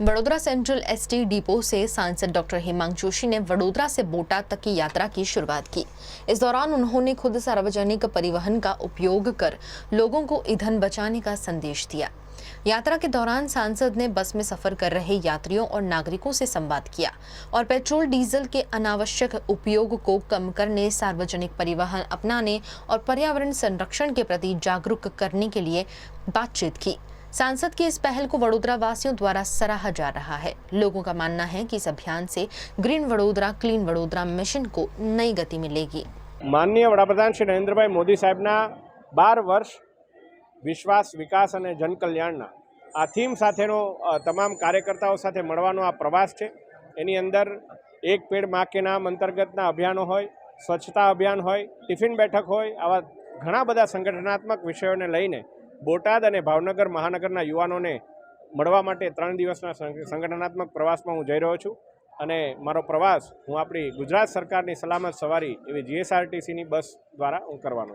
Vadodara central ST depot से सांसद doctor Hemang Joshi ने वडोदरा से बोटाद तक की यात्रा की शुरुआत की। इस दौरान उन्होंने खुद सार्वजनिक परिवहन का उपयोग कर लोगों को ईंधन बचाने का संदेश दिया। यात्रा के दौरान सांसद ने बस में सफर कर रहे यात्रियों और नागरिकों से संवाद किया और पेट्रोल डीजल के अनावश्यक उपयोग को कम करने, सार्वजनिक परिवहन अपनाने और पर्यावरण संरक्षण के प्रति जागरूक करने के लिए बातचीत की। सांसद की इस पहल को वडोदरा वासियों द्वारा सराहा जा रहा है। लोगों का मानना है कि इस अभियान से green Vadodara clean Vadodara mission को नई गति मिलेगी। माननीय वडाप्रधान श्री नरेंद्रभाई मोदी साहेबना 12 वर्ष विश्वास विकास और जनकल्याणना आ थीम साथेनो तमाम कार्यकर्ताओं साथे मळवानो आ प्रवास है। एनी अंदर एक पेड़ माँ के नाम अंतर्गतना अभियानों होय, स्वच्छता अभियान होय, टिफिन बैठक होय, आवा घणा बधा संगठनात्मक विषयोने लईने बोटाद और भावनगर महानगरना युवानोने मळवा माटे 3 दिवसना संगठनात्मक प्रवासमां हूँ जई रह्यो छुं अने मारो प्रवास हूँ आपणी गुजरात सरकारनी सलामत सवारी एवी जीएसआरटीसीनी बस द्वारा हूँ करवानो छुं।